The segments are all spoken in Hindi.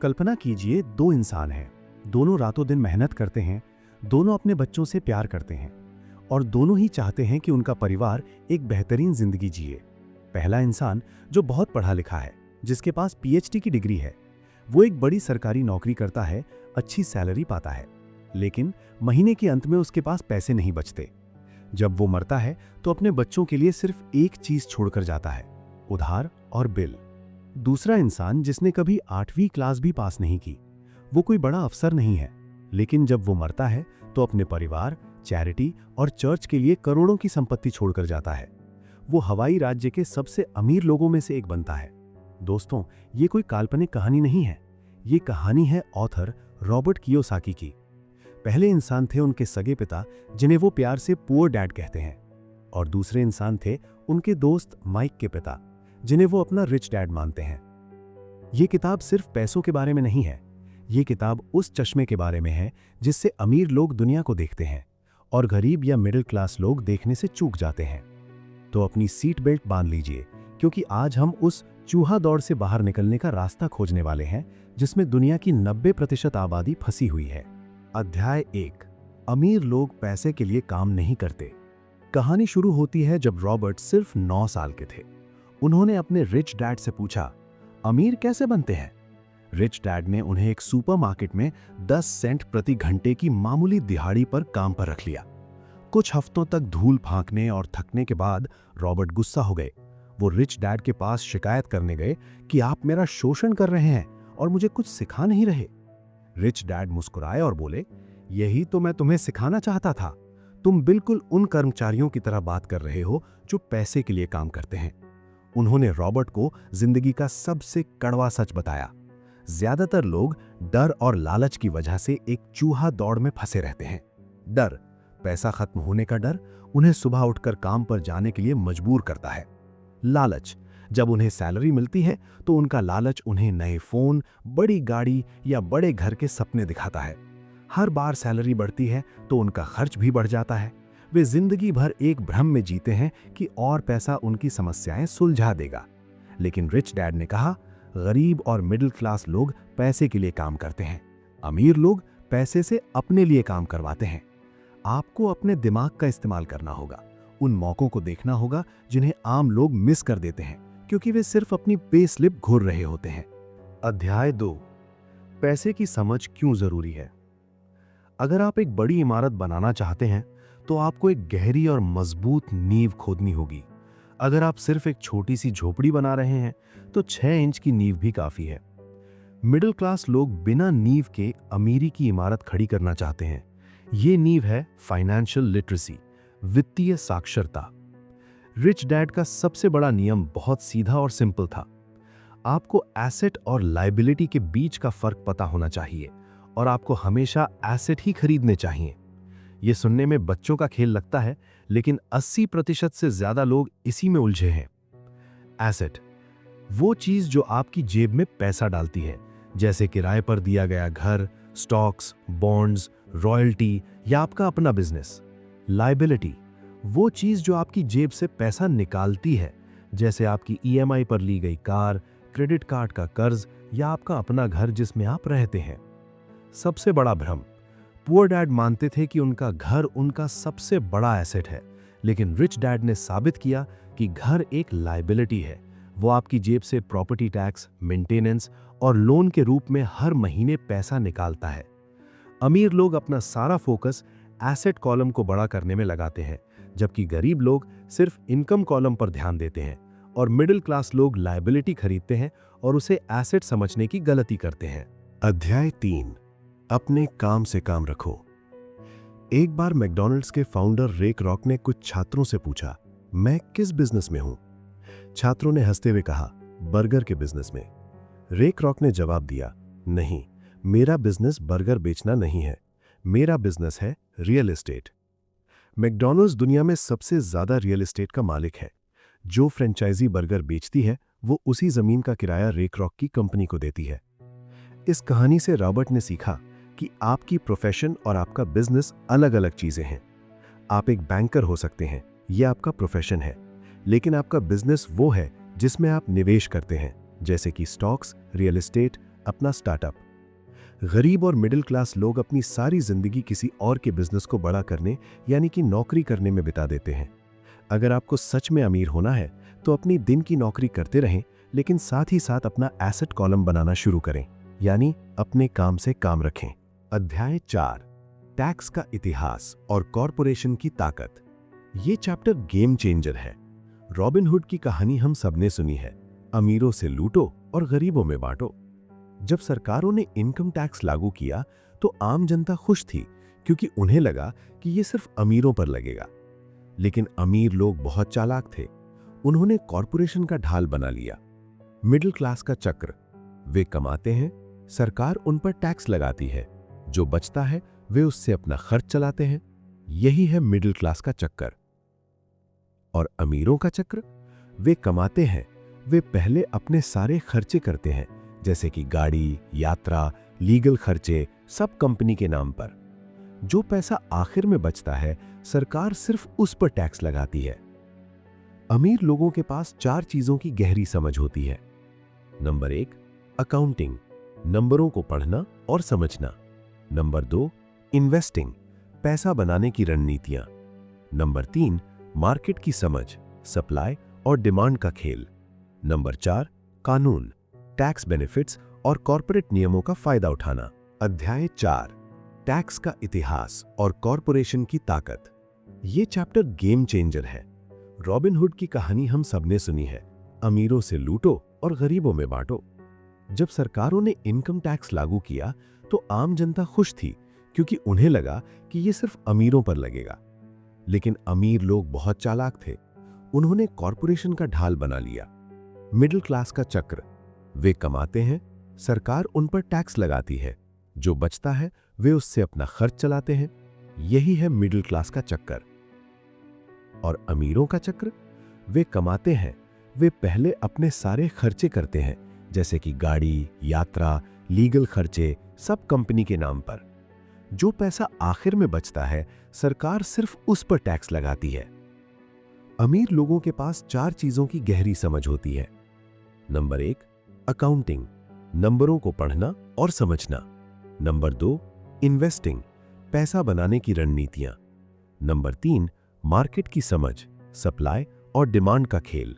कल्पना कीजिए, दो इंसान हैं, दोनों रातों दिन मेहनत करते हैं, दोनों अपने बच्चों से प्यार करते हैं और दोनों ही चाहते हैं कि उनका परिवार एक बेहतरीन जिंदगी जिए। पहला इंसान जो बहुत पढ़ा लिखा है, जिसके पास पीएचडी की डिग्री है, वो एक बड़ी सरकारी नौकरी करता है, अच्छी सैलरी पाता है, लेकिन महीने के अंत में उसके पास पैसे नहीं बचते। जब वो मरता है तो अपने बच्चों के लिए सिर्फ एक चीज छोड़कर जाता है, उधार और बिल। दूसरा इंसान जिसने कभी 8वीं क्लास भी पास नहीं की, वो कोई बड़ा अफसर नहीं है, लेकिन जब वो मरता है तो अपने परिवार, चैरिटी और चर्च के लिए करोड़ों की संपत्ति छोड़कर जाता है। वो हवाई राज्य के सबसे अमीर लोगों में से एक बनता है। दोस्तों, ये कोई काल्पनिक कहानी नहीं है, ये कहानी है ऑथर रॉबर्ट कियोसाकी की। पहले इंसान थे उनके सगे पिता, जिन्हें वो प्यार से पुअर डैड कहते हैं, और दूसरे इंसान थे उनके दोस्त माइक के पिता, जिन्हें वो अपना रिच डैड मानते हैं। ये किताब सिर्फ पैसों के बारे में नहीं है, ये किताब उस चश्मे के बारे में है जिससे अमीर लोग दुनिया को देखते हैं और गरीब या मिडिल क्लास लोग देखने से चूक जाते हैं। तो अपनी सीट बेल्ट बांध लीजिए, क्योंकि आज हम उस चूहा दौड़ से बाहर निकलने का रास्ता खोजने वाले हैं जिसमें दुनिया की 90% आबादी फंसी हुई है। अध्याय 1, अमीर लोग पैसे के लिए काम नहीं करते। कहानी शुरू होती है जब रॉबर्ट सिर्फ 9 साल के थे। उन्होंने अपने रिच डैड से पूछा, अमीर कैसे बनते हैं? रिच डैड ने उन्हें एक सुपरमार्केट में 10 सेंट प्रति घंटे की मामूली दिहाड़ी पर काम पर रख लिया। कुछ हफ्तों तक धूल फांकने और थकने के बाद रॉबर्ट गुस्सा हो गए। वो रिच डैड के पास शिकायत करने गए कि आप मेरा शोषण कर रहे हैं और मुझे कुछ सिखा नहीं रहे। रिच डैड मुस्कुराए और बोले, यही तो मैं तुम्हें सिखाना चाहता था। तुम बिल्कुल उन कर्मचारियों की तरह बात कर रहे हो जो पैसे के लिए काम करते हैं। उन्होंने रॉबर्ट को जिंदगी का सबसे कड़वा सच बताया। ज्यादातर लोग डर और लालच की वजह से एक चूहा दौड़ में फंसे रहते हैं। डर, पैसा खत्म होने का डर, उन्हें सुबह उठकर काम पर जाने के लिए मजबूर करता है। लालच, जब उन्हें सैलरी मिलती है तो उनका लालच उन्हें नए फोन, बड़ी गाड़ी या बड़े घर के सपने दिखाता है। हर बार सैलरी बढ़ती है तो उनका खर्च भी बढ़ जाता है। वे जिंदगी भर एक भ्रम में जीते हैं कि और पैसा उनकी समस्याएं सुलझा देगा। लेकिन रिच डैड ने कहा, गरीब और मिडिल क्लास लोग पैसे के लिए काम करते हैं, अमीर लोग पैसे से अपने लिए काम करवाते हैं। आपको अपने दिमाग का इस्तेमाल करना होगा, उन मौकों को देखना होगा जिन्हें आम लोग मिस कर देते हैं क्योंकि वे सिर्फ अपनी पे स्लिप घूर रहे होते हैं। अध्याय 2, पैसे की समझ क्यों जरूरी है। अगर आप एक बड़ी इमारत बनाना चाहते हैं तो आपको एक गहरी और मजबूत नींव खोदनी होगी। अगर आप सिर्फ एक छोटी सी झोपड़ी बना रहे हैं तो 6 इंच की नींव भी काफी है। मिडिल क्लास लोग बिना नींव के अमीरी की इमारत खड़ी करना चाहते हैं। ये नींव है फाइनेंशियल लिटरेसी, वित्तीय साक्षरता। रिच डैड का सबसे बड़ा नियम बहुत सीधा और सिंपल था। आपको एसेट और लायबिलिटी के बीच का फर्क पता होना चाहिए और आपको हमेशा एसेट ही खरीदने चाहिए। ये सुनने में बच्चों का खेल लगता है, लेकिन 80% से ज्यादा लोग इसी में उलझे हैं। एसेट, वो चीज जो आपकी जेब में पैसा डालती है, जैसे किराए पर दिया गया घर, स्टॉक्स, बॉन्ड्स, रॉयल्टी या आपका अपना बिजनेस। लायबिलिटी, वो चीज जो आपकी जेब से पैसा निकालती है, जैसे आपकी ईएमआई पर ली गई कार, क्रेडिट कार्ड का कर्ज या आपका अपना घर जिसमें आप रहते हैं। सबसे बड़ा भ्रम, पुअर डैड मानते थे कि उनका घर उनका सबसे बड़ा एसेट है, लेकिन रिच डैड ने साबित किया कि घर एक लायबिलिटी है। वो आपकी जेब से प्रॉपर्टी टैक्स, मेंटेनेंस और लोन के रूप में हर महीने पैसा निकालता है। अमीर लोग अपना सारा फोकस एसेट कॉलम को बड़ा करने में लगाते हैं, जबकि गरीब लोग सिर्फ इनकम कॉलम पर ध्यान देते हैं और मिडिल क्लास लोग लायबिलिटी खरीदते हैं और उसे एसेट समझने की गलती करते हैं। अध्याय 3, अपने काम से काम रखो। एक बार मैकडॉनल्ड्स के फाउंडर रे क्रॉक ने कुछ छात्रों से पूछा, मैं किस बिजनेस में हूं? छात्रों ने हंसते हुए कहा, बर्गर के बिजनेस में। रे क्रॉक ने जवाब दिया, नहीं, मेरा बिजनेस बर्गर बेचना नहीं है, मेरा बिजनेस है रियल एस्टेट। मैकडॉनल्ड्स दुनिया में सबसे ज्यादा रियल एस्टेट का मालिक है। जो फ्रेंचाइजी बर्गर बेचती है वो उसी जमीन का किराया रे क्रॉक की कंपनी को देती है। इस कहानी से रॉबर्ट ने सीखा कि आपकी प्रोफेशन और आपका बिजनेस अलग अलग चीजें हैं। आप एक बैंकर हो सकते हैं, यह आपका प्रोफेशन है, लेकिन आपका बिजनेस वो है जिसमें आप निवेश करते हैं, जैसे कि स्टॉक्स, रियल एस्टेट, अपना स्टार्टअप। गरीब और मिडिल क्लास लोग अपनी सारी जिंदगी किसी और के बिजनेस को बड़ा करने यानी कि नौकरी करने में बिता देते हैं। अगर आपको सच में अमीर होना है तो अपनी दिन की नौकरी करते रहें, लेकिन साथ ही साथ अपना एसेट कॉलम बनाना शुरू करें, यानी अपने काम से काम रखें। अध्याय 4, टैक्स का इतिहास और कॉरपोरेशन की ताकत। ये चैप्टर गेम चेंजर है। रॉबिनहुड की कहानी हम सबने सुनी है, अमीरों से लूटो और गरीबों में बांटो। जब सरकारों ने इनकम टैक्स लागू किया तो आम जनता खुश थी, क्योंकि उन्हें लगा कि ये सिर्फ अमीरों पर लगेगा। लेकिन अमीर लोग बहुत चालाक थे। उन्होंने कॉरपोरेशन का ढाल बना लिया। मिडिल क्लास का चक्र, वे कमाते हैं, सरकार उन पर टैक्स लगाती है, जो बचता है वे उससे अपना खर्च चलाते हैं। यही है मिडिल क्लास का चक्कर। और अमीरों का चक्र, वे कमाते हैं, वे पहले अपने सारे खर्चे करते हैं, जैसे कि गाड़ी, यात्रा, लीगल खर्चे, सब कंपनी के नाम पर। जो पैसा आखिर में बचता है, सरकार सिर्फ उस पर टैक्स लगाती है। अमीर लोगों के पास 4 चीजों की गहरी समझ होती है। नंबर 1, अकाउंटिंग, नंबरों को पढ़ना और समझना। नंबर 2, इन्वेस्टिंग, पैसा बनाने की रणनीतियां। नंबर 3, मार्केट की समझ, सप्लाई और डिमांड का खेल। नंबर 4, कानून, टैक्स बेनिफिट्स और कॉर्पोरेट नियमों का फायदा उठाना। अध्याय 4, टैक्स का इतिहास और कॉरपोरेशन की ताकत। ये चैप्टर गेम चेंजर है। रॉबिनहुड की कहानी हम सबने सुनी है, अमीरों से लूटो और गरीबों में बांटो। जब सरकारों ने इनकम टैक्स लागू किया तो आम जनता खुश थी, क्योंकि उन्हें लगा कि ये सिर्फ अमीरों पर लगेगा। लेकिन अमीर लोग बहुत चालाक थे। उन्होंने कॉरपोरेशन का ढाल बना लिया। मिडिल क्लास का चक्र, वे कमाते हैं, सरकार उन पर टैक्स लगाती है, जो बचता है वे उससे अपना खर्च चलाते हैं। यही है मिडिल क्लास का चक्कर। और अमीरों का चक्र, वे कमाते हैं, वे पहले अपने सारे खर्चे करते हैं, जैसे कि गाड़ी, यात्रा, लीगल खर्चे, सब कंपनी के नाम पर। जो पैसा आखिर में बचता है, सरकार सिर्फ उस पर टैक्स लगाती है। अमीर लोगों के पास 4 चीजों की गहरी समझ होती है। नंबर 1, अकाउंटिंग, नंबरों को पढ़ना और समझना। नंबर 2, इन्वेस्टिंग, पैसा बनाने की रणनीतियां। नंबर 3, मार्केट की समझ, सप्लाई और डिमांड का खेल।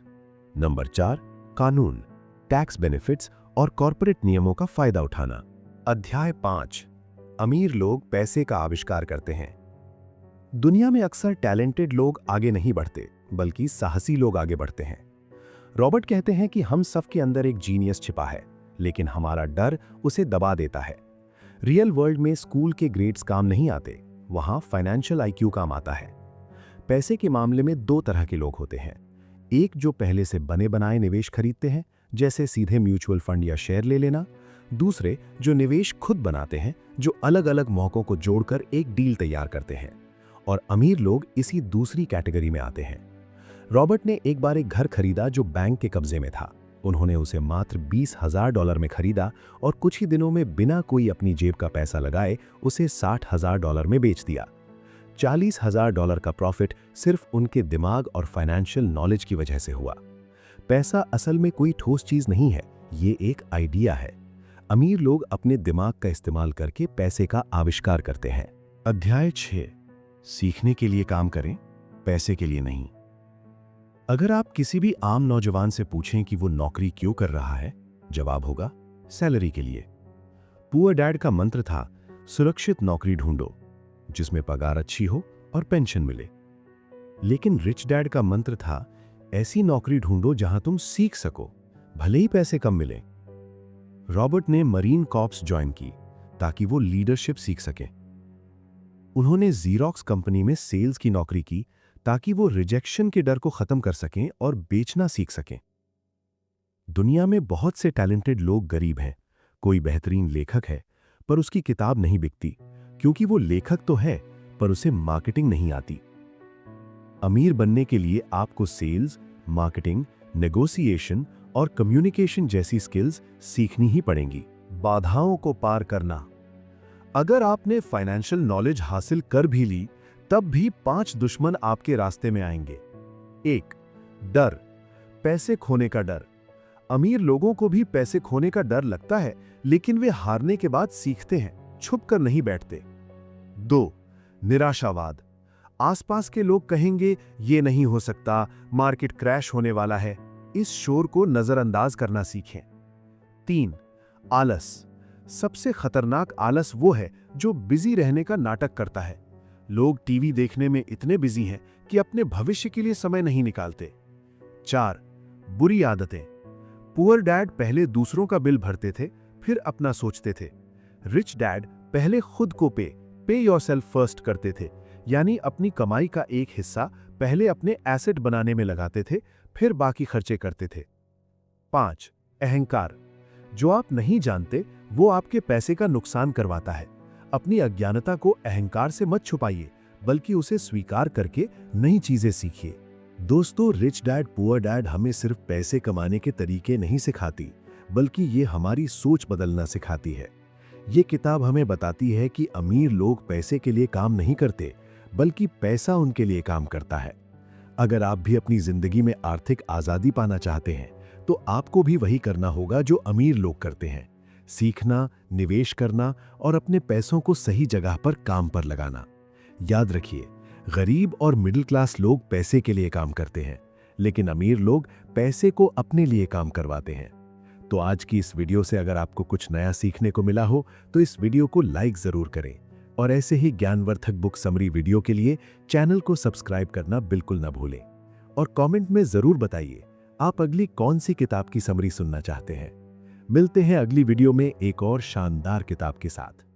नंबर 4, कानून, टैक्स बेनिफिट्स और कॉर्पोरेट नियमों का फायदा उठाना। अध्याय 5, अमीर लोग पैसे का आविष्कार करते हैं। दुनिया में अक्सर टैलेंटेड लोग आगे नहीं बढ़ते, बल्कि साहसी लोग आगे बढ़ते हैं। रॉबर्ट कहते हैं कि हम सबके अंदर एक जीनियस छिपा है, लेकिन हमारा डर उसे दबा देता है। रियल वर्ल्ड में स्कूल के ग्रेड्स काम नहीं आते, वहां फाइनेंशियल आईक्यू काम आता है। पैसे के मामले में 2 तरह के लोग होते हैं। एक जो पहले से बने बनाए निवेश खरीदते हैं, जैसे सीधे म्यूचुअल फंड या शेयर ले लेना। दूसरे जो निवेश खुद बनाते हैं, जो अलग अलग मौकों को जोड़कर एक डील तैयार करते हैं। और अमीर लोग इसी दूसरी कैटेगरी में आते हैं। रॉबर्ट ने एक बार एक घर खरीदा जो बैंक के कब्जे में था। उन्होंने उसे मात्र $20,000 में खरीदा और कुछ ही दिनों में बिना कोई अपनी जेब का पैसा लगाए उसे $60,000 में बेच दिया। $40,000 का प्रॉफिट सिर्फ उनके दिमाग और फाइनेंशियल नॉलेज की वजह से हुआ। पैसा असल में कोई ठोस चीज नहीं है, ये एक आइडिया है। अमीर लोग अपने दिमाग का इस्तेमाल करके पैसे का आविष्कार करते हैं। अध्याय 6, सीखने के लिए काम करें, पैसे के लिए नहीं। अगर आप किसी भी आम नौजवान से पूछें कि वो नौकरी क्यों कर रहा है, जवाब होगा सैलरी के लिए। पुअर डैड का मंत्र था, सुरक्षित नौकरी ढूंढो जिसमें पगार अच्छी हो और पेंशन मिले। लेकिन रिच डैड का मंत्र था, ऐसी नौकरी ढूंढो जहां तुम सीख सको, भले ही पैसे कम मिले। रॉबर्ट ने मरीन कॉर्प्स ज्वाइन की ताकि वो लीडरशिप सीख सके। उन्होंने ज़ीरॉक्स कंपनी में सेल्स की नौकरी की ताकि वो रिजेक्शन के डर को खत्म कर सकें और बेचना सीख सकें। दुनिया में बहुत से टैलेंटेड लोग गरीब हैं। कोई बेहतरीन लेखक है पर उसकी किताब नहीं बिकती, क्योंकि वो लेखक तो है पर उसे मार्केटिंग नहीं आती। अमीर बनने के लिए आपको सेल्स, मार्केटिंग, नेगोशिएशन और कम्युनिकेशन जैसी स्किल्स सीखनी ही पड़ेंगी। बाधाओं को पार करना। अगर आपने फाइनेंशियल नॉलेज हासिल कर भी ली, तब भी 5 दुश्मन आपके रास्ते में आएंगे। 1, डर, पैसे खोने का डर। अमीर लोगों को भी पैसे खोने का डर लगता है, लेकिन वे हारने के बाद सीखते हैं, छुपकर नहीं बैठते। 2. निराशावाद। आसपास के लोग कहेंगे ये नहीं हो सकता, मार्केट क्रैश होने वाला है। इस शोर को नजरअंदाज करना सीखें। 3. आलस। सबसे खतरनाक आलस वो है जो बिजी रहने का नाटक करता है। लोग टीवी देखने में इतने बिजी हैं कि अपने भविष्य के लिए समय नहीं निकालते। 4. बुरी आदतें। पुअर डैड पहले दूसरों का बिल भरते थे, फिर अपना सोचते थे। रिच डैड पहले खुद को पे योरसेल्फ फर्स्ट करते थे, यानी अपनी कमाई का एक हिस्सा पहले अपने एसेट बनाने में लगाते थे, फिर बाकी खर्चे करते थे। 5. अहंकार। जो आप नहीं जानते वो आपके पैसे का नुकसान करवाता है। अपनी अज्ञानता को अहंकार से मत छुपाइए, बल्कि उसे स्वीकार करके नई चीजें सीखिए। दोस्तों, रिच डैड पुअर डैड हमें सिर्फ पैसे कमाने के तरीके नहीं सिखाती, बल्कि ये हमारी सोच बदलना सिखाती है। ये किताब हमें बताती है कि अमीर लोग पैसे के लिए काम नहीं करते, बल्कि पैसा उनके लिए काम करता है। अगर आप भी अपनी जिंदगी में आर्थिक आजादी पाना चाहते हैं, तो आपको भी वही करना होगा जो अमीर लोग करते हैं: सीखना, निवेश करना और अपने पैसों को सही जगह पर काम पर लगाना। याद रखिए, गरीब और मिडिल क्लास लोग पैसे के लिए काम करते हैं, लेकिन अमीर लोग पैसे को अपने लिए काम करवाते हैं। तो आज की इस वीडियो से अगर आपको कुछ नया सीखने को मिला हो, तो इस वीडियो को लाइक जरूर करें और ऐसे ही ज्ञानवर्धक बुक समरी वीडियो के लिए चैनल को सब्सक्राइब करना बिल्कुल न भूलें। और कमेंट में जरूर बताइए आप अगली कौन सी किताब की समरी सुनना चाहते हैं। मिलते हैं अगली वीडियो में एक और शानदार किताब के साथ।